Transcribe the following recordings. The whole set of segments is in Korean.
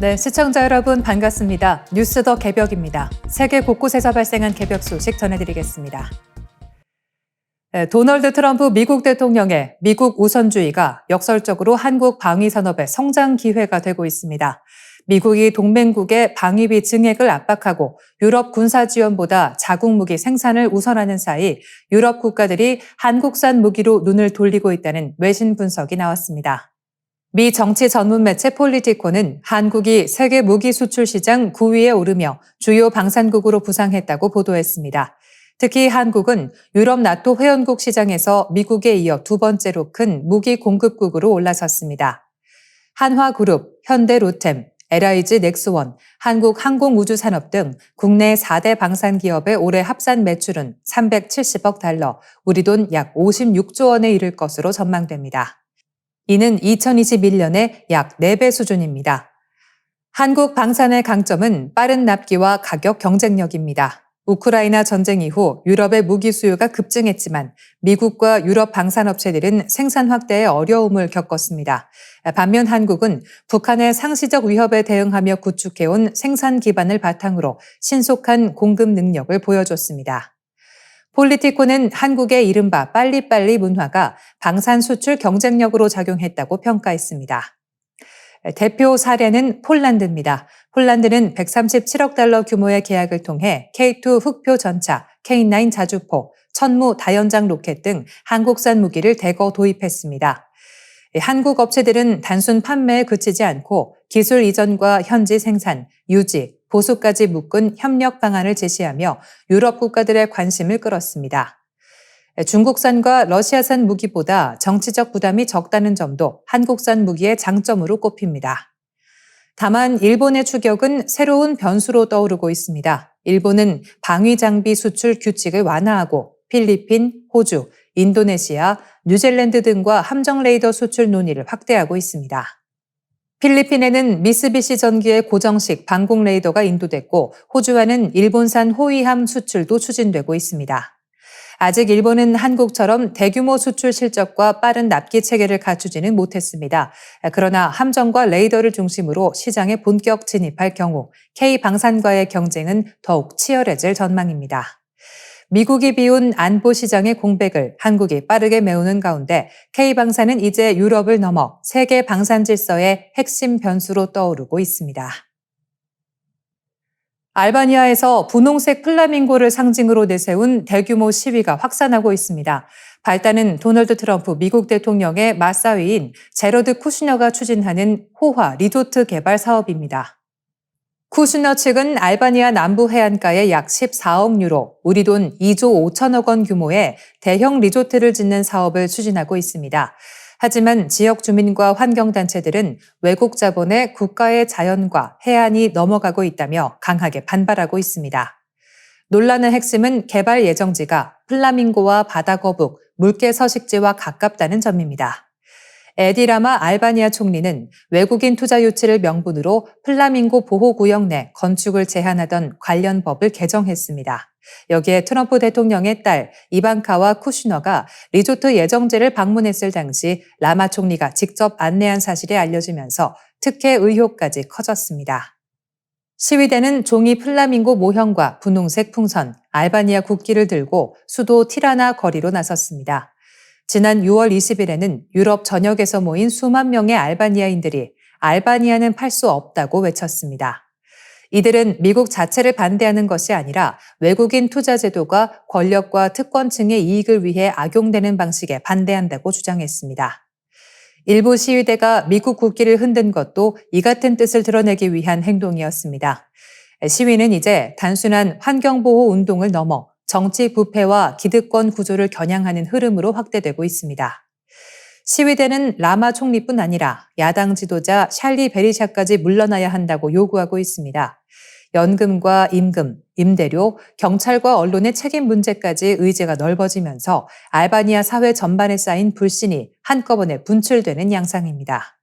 네, 시청자 여러분 반갑습니다. 뉴스 더 개벽입니다. 세계 곳곳에서 발생한 개벽 소식 전해드리겠습니다. 네, 도널드 트럼프 미국 대통령의 미국 우선주의가 역설적으로 한국 방위 산업의 성장 기회가 되고 있습니다. 미국이 동맹국의 방위비 증액을 압박하고 유럽 군사 지원보다 자국 무기 생산을 우선하는 사이 유럽 국가들이 한국산 무기로 눈을 돌리고 있다는 외신 분석이 나왔습니다. 미 정치 전문 매체 폴리티코는 한국이 세계 무기 수출 시장 9위에 오르며 주요 방산국으로 부상했다고 보도했습니다. 특히 한국은 유럽 나토 회원국 시장에서 미국에 이어 두 번째로 큰 무기 공급국으로 올라섰습니다. 한화그룹, 현대로템, LIG 넥스원, 한국항공우주산업 등 국내 4대 방산기업의 올해 합산 매출은 370억 달러, 우리 돈 약 56조 원에 이를 것으로 전망됩니다. 이는 2021년의 약 4배 수준입니다. 한국 방산의 강점은 빠른 납기와 가격 경쟁력입니다. 우크라이나 전쟁 이후 유럽의 무기 수요가 급증했지만 미국과 유럽 방산업체들은 생산 확대에 어려움을 겪었습니다. 반면 한국은 북한의 상시적 위협에 대응하며 구축해온 생산 기반을 바탕으로 신속한 공급 능력을 보여줬습니다. 폴리티코는 한국의 이른바 빨리빨리 문화가 방산 수출 경쟁력으로 작용했다고 평가했습니다. 대표 사례는 폴란드입니다. 폴란드는 137억 달러 규모의 계약을 통해 K2 흑표 전차, K9 자주포, 천무 다연장 로켓 등 한국산 무기를 대거 도입했습니다. 한국 업체들은 단순 판매에 그치지 않고 기술 이전과 현지 생산, 유지, 보수까지 묶은 협력 방안을 제시하며 유럽 국가들의 관심을 끌었습니다. 중국산과 러시아산 무기보다 정치적 부담이 적다는 점도 한국산 무기의 장점으로 꼽힙니다. 다만 일본의 추격은 새로운 변수로 떠오르고 있습니다. 일본은 방위 장비 수출 규칙을 완화하고 필리핀, 호주, 인도네시아, 뉴질랜드 등과 함정 레이더 수출 논의를 확대하고 있습니다. 필리핀에는 미쓰비시 전기의 고정식 방공 레이더가 인도됐고 호주와는 일본산 호위함 수출도 추진되고 있습니다. 아직 일본은 한국처럼 대규모 수출 실적과 빠른 납기 체계를 갖추지는 못했습니다. 그러나 함정과 레이더를 중심으로 시장에 본격 진입할 경우 K방산과의 경쟁은 더욱 치열해질 전망입니다. 미국이 비운 안보 시장의 공백을 한국이 빠르게 메우는 가운데 K방산은 이제 유럽을 넘어 세계 방산 질서의 핵심 변수로 떠오르고 있습니다. 알바니아에서 분홍색 플라밍고를 상징으로 내세운 대규모 시위가 확산하고 있습니다. 발단은 도널드 트럼프 미국 대통령의 맞사위인 제러드 쿠슈너가 추진하는 호화 리조트 개발 사업입니다. 쿠슈너 측은 알바니아 남부 해안가에 약 14억 유로, 우리 돈 2조 5천억 원 규모의 대형 리조트를 짓는 사업을 추진하고 있습니다. 하지만 지역 주민과 환경단체들은 외국 자본에 국가의 자연과 해안이 넘어가고 있다며 강하게 반발하고 있습니다. 논란의 핵심은 개발 예정지가 플라밍고와 바다거북, 물개 서식지와 가깝다는 점입니다. 에디 라마 알바니아 총리는 외국인 투자 유치를 명분으로 플라밍고 보호구역 내 건축을 제한하던 관련 법을 개정했습니다. 여기에 트럼프 대통령의 딸 이방카와 쿠슈너가 리조트 예정지를 방문했을 당시 라마 총리가 직접 안내한 사실이 알려지면서 특혜 의혹까지 커졌습니다. 시위대는 종이 플라밍고 모형과 분홍색 풍선, 알바니아 국기를 들고 수도 티라나 거리로 나섰습니다. 지난 6월 20일에는 유럽 전역에서 모인 수만 명의 알바니아인들이 알바니아는 팔 수 없다고 외쳤습니다. 이들은 미국 자체를 반대하는 것이 아니라 외국인 투자 제도가 권력과 특권층의 이익을 위해 악용되는 방식에 반대한다고 주장했습니다. 일부 시위대가 미국 국기를 흔든 것도 이 같은 뜻을 드러내기 위한 행동이었습니다. 시위는 이제 단순한 환경보호 운동을 넘어 정치 부패와 기득권 구조를 겨냥하는 흐름으로 확대되고 있습니다. 시위대는 라마 총리뿐 아니라 야당 지도자 샬리 베리샤까지 물러나야 한다고 요구하고 있습니다. 연금과 임금, 임대료, 경찰과 언론의 책임 문제까지 의제가 넓어지면서 알바니아 사회 전반에 쌓인 불신이 한꺼번에 분출되는 양상입니다.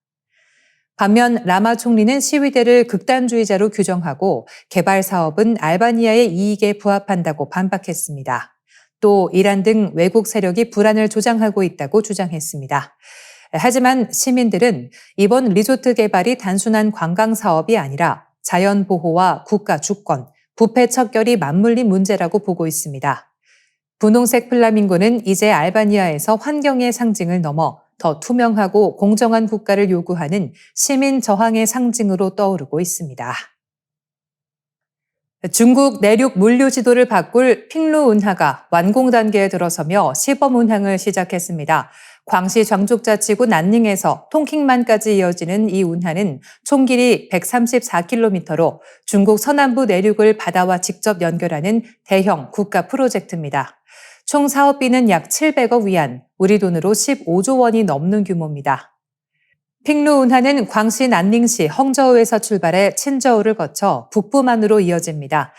반면 라마 총리는 시위대를 극단주의자로 규정하고 개발 사업은 알바니아의 이익에 부합한다고 반박했습니다. 또 이란 등 외국 세력이 불안을 조장하고 있다고 주장했습니다. 하지만 시민들은 이번 리조트 개발이 단순한 관광 사업이 아니라 자연 보호와 국가 주권, 부패 척결이 맞물린 문제라고 보고 있습니다. 분홍색 플라밍고는 이제 알바니아에서 환경의 상징을 넘어 더 투명하고 공정한 국가를 요구하는 시민 저항의 상징으로 떠오르고 있습니다. 중국 내륙 물류 지도를 바꿀 핑루 운하가 완공 단계에 들어서며 시범 운항을 시작했습니다. 광시 장족자치구 난닝에서 통킹만까지 이어지는 이 운하는 총 길이 134km로 중국 서남부 내륙을 바다와 직접 연결하는 대형 국가 프로젝트입니다. 총 사업비는 약 700억 위안, 우리 돈으로 15조 원이 넘는 규모입니다. 핑루 운하는 광시 난닝시 헝저우에서 출발해 친저우를 거쳐 북부만으로 이어집니다.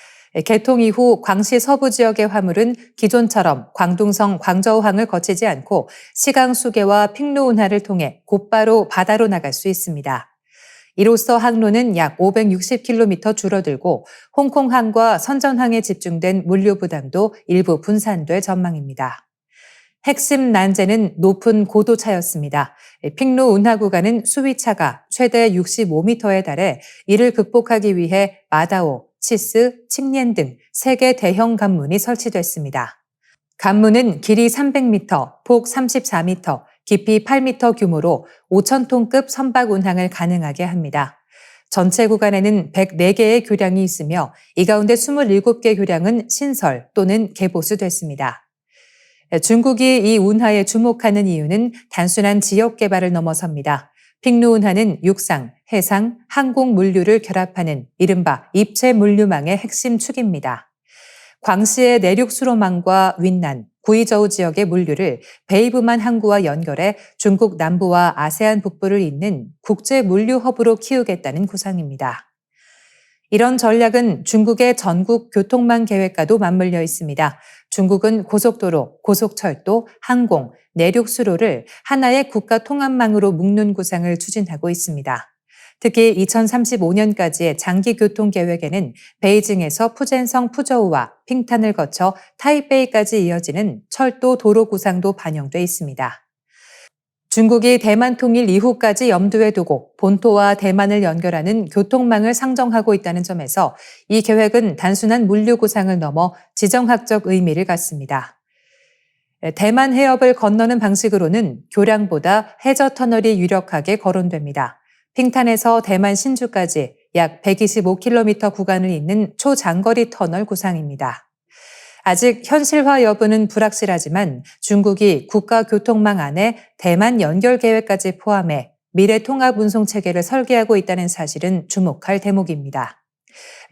개통 이후 광시 서부 지역의 화물은 기존처럼 광둥성 광저우항을 거치지 않고 시강수계와 핑루 운하를 통해 곧바로 바다로 나갈 수 있습니다. 이로써 항로는 약 560km 줄어들고 홍콩항과 선전항에 집중된 물류 부담도 일부 분산될 전망입니다. 핵심 난제는 높은 고도차였습니다. 핑루 운하 구간은 수위차가 최대 65m에 달해 이를 극복하기 위해 마다오, 치스, 칭옌 등 3개 대형 관문이 설치됐습니다. 관문은 길이 300m, 폭 34m, 깊이 8m 규모로 5,000톤급 선박 운항을 가능하게 합니다. 전체 구간에는 104개의 교량이 있으며 이 가운데 27개 교량은 신설 또는 개보수됐습니다. 중국이 이 운하에 주목하는 이유는 단순한 지역 개발을 넘어섭니다. 핑루 운하는 육상, 해상, 항공 물류를 결합하는 이른바 입체 물류망의 핵심 축입니다. 광시의 내륙 수로망과 윈난, 구이저우 지역의 물류를 베이브만 항구와 연결해 중국 남부와 아세안 북부를 잇는 국제 물류 허브로 키우겠다는 구상입니다. 이런 전략은 중국의 전국 교통망 계획과도 맞물려 있습니다. 중국은 고속도로, 고속철도, 항공, 내륙 수로를 하나의 국가 통합망으로 묶는 구상을 추진하고 있습니다. 특히 2035년까지의 장기 교통 계획에는 베이징에서 푸젠성 푸저우와 핑탄을 거쳐 타이베이까지 이어지는 철도 도로 구상도 반영돼 있습니다. 중국이 대만 통일 이후까지 염두에 두고 본토와 대만을 연결하는 교통망을 상정하고 있다는 점에서 이 계획은 단순한 물류 구상을 넘어 지정학적 의미를 갖습니다. 대만 해협을 건너는 방식으로는 교량보다 해저 터널이 유력하게 거론됩니다. 핑탄에서 대만 신주까지 약 125km 구간을 잇는 초장거리 터널 구상입니다. 아직 현실화 여부는 불확실하지만 중국이 국가교통망 안에 대만 연결 계획까지 포함해 미래 통합 운송 체계를 설계하고 있다는 사실은 주목할 대목입니다.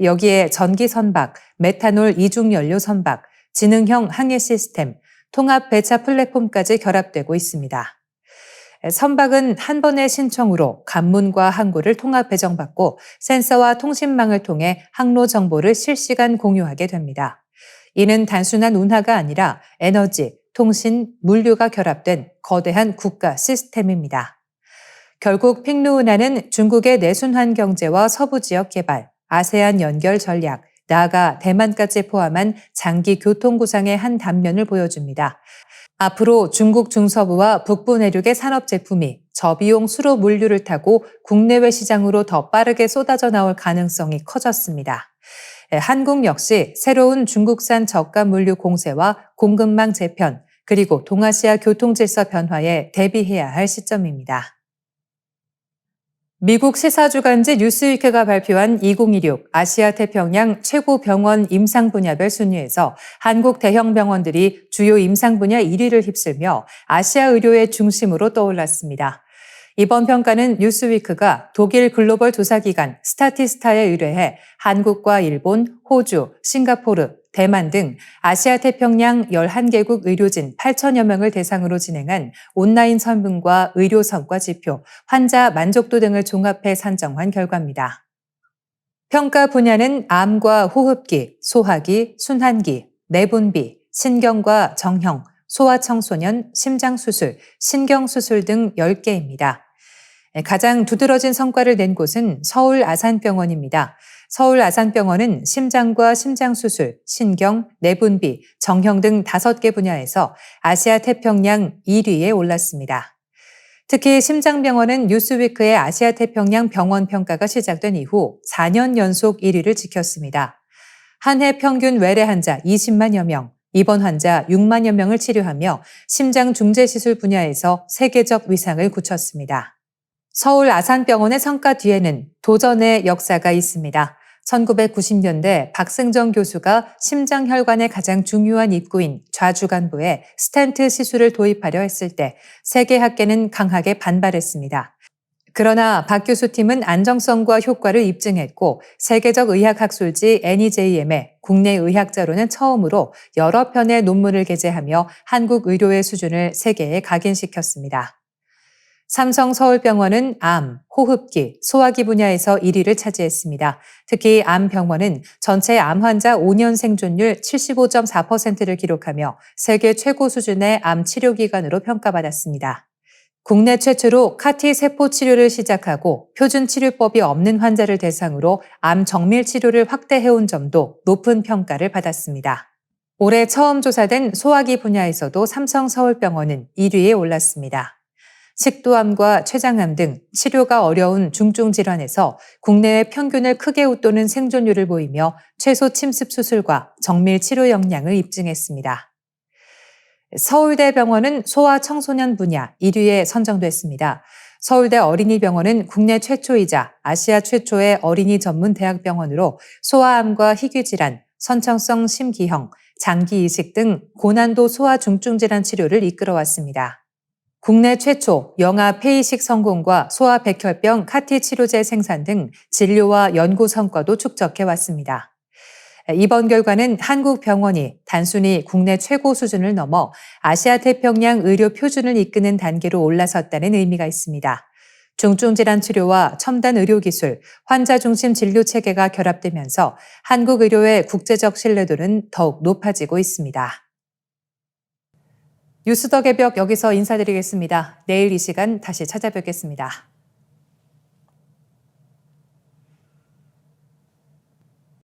여기에 전기 선박, 메탄올 이중 연료 선박, 지능형 항해 시스템, 통합 배차 플랫폼까지 결합되고 있습니다. 선박은 한 번의 신청으로 관문과 항구를 통합 배정받고 센서와 통신망을 통해 항로 정보를 실시간 공유하게 됩니다. 이는 단순한 운하가 아니라 에너지, 통신, 물류가 결합된 거대한 국가 시스템입니다. 결국 핑루 운하는 중국의 내순환 경제와 서부 지역 개발, 아세안 연결 전략, 나아가 대만까지 포함한 장기 교통 구상의 한 단면을 보여줍니다. 앞으로 중국 중서부와 북부 내륙의 산업 제품이 저비용 수로 물류를 타고 국내외 시장으로 더 빠르게 쏟아져 나올 가능성이 커졌습니다. 한국 역시 새로운 중국산 저가 물류 공세와 공급망 재편, 그리고 동아시아 교통 질서 변화에 대비해야 할 시점입니다. 미국 시사주간지 뉴스위크가 발표한 2016 아시아 태평양 최고 병원 임상 분야별 순위에서 한국 대형 병원들이 주요 임상 분야 1위를 휩쓸며 아시아 의료의 중심으로 떠올랐습니다. 이번 평가는 뉴스위크가 독일 글로벌 조사기관 스타티스타에 의뢰해 한국과 일본, 호주, 싱가포르, 대만 등 아시아 태평양 11개국 의료진 8천여 명을 대상으로 진행한 온라인 설문과 의료 성과 지표, 환자 만족도 등을 종합해 산정한 결과입니다. 평가 분야는 암과 호흡기, 소화기, 순환기, 내분비, 신경과 정형, 소아청소년, 심장수술, 신경수술 등 10개입니다. 가장 두드러진 성과를 낸 곳은 서울 아산병원입니다. 서울 아산병원은 심장과 심장수술, 신경, 내분비, 정형 등 5개 분야에서 아시아 태평양 1위에 올랐습니다. 특히 심장병원은 뉴스위크의 아시아 태평양 병원 평가가 시작된 이후 4년 연속 1위를 지켰습니다. 한 해 평균 외래 환자 20만여 명, 입원 환자 6만여 명을 치료하며 심장 중재 시술 분야에서 세계적 위상을 굳혔습니다. 서울 아산병원의 성과 뒤에는 도전의 역사가 있습니다. 1990년대 박승정 교수가 심장혈관의 가장 중요한 입구인 좌주간부에 스텐트 시술을 도입하려 했을 때 세계 학계는 강하게 반발했습니다. 그러나 박 교수 팀은 안정성과 효과를 입증했고 세계적 의학학술지 NEJM에 국내 의학자로는 처음으로 여러 편의 논문을 게재하며 한국 의료의 수준을 세계에 각인시켰습니다. 삼성 서울병원은 암, 호흡기, 소화기 분야에서 1위를 차지했습니다. 특히 암병원은 전체 암 환자 5년 생존율 75.4%를 기록하며 세계 최고 수준의 암 치료기관으로 평가받았습니다. 국내 최초로 CAR-T 세포 치료를 시작하고 표준 치료법이 없는 환자를 대상으로 암 정밀 치료를 확대해온 점도 높은 평가를 받았습니다. 올해 처음 조사된 소화기 분야에서도 삼성 서울병원은 1위에 올랐습니다. 식도암과 췌장암 등 치료가 어려운 중증 질환에서 국내의 평균을 크게 웃도는 생존율을 보이며 최소 침습 수술과 정밀 치료 역량을 입증했습니다. 서울대병원은 소아 청소년 분야 1위에 선정됐습니다. 서울대 어린이병원은 국내 최초이자 아시아 최초의 어린이 전문 대학병원으로 소아암과 희귀질환, 선천성 심기형, 장기 이식 등 고난도 소아 중증 질환 치료를 이끌어왔습니다. 국내 최초 영아 폐이식 성공과 소아 백혈병 CAR-T 치료제 생산 등 진료와 연구 성과도 축적해왔습니다. 이번 결과는 한국 병원이 단순히 국내 최고 수준을 넘어 아시아 태평양 의료 표준을 이끄는 단계로 올라섰다는 의미가 있습니다. 중증 질환 치료와 첨단 의료 기술, 환자 중심 진료 체계가 결합되면서 한국 의료의 국제적 신뢰도는 더욱 높아지고 있습니다. 뉴스 더 개벽 여기서 인사드리겠습니다. 내일 이 시간 다시 찾아뵙겠습니다.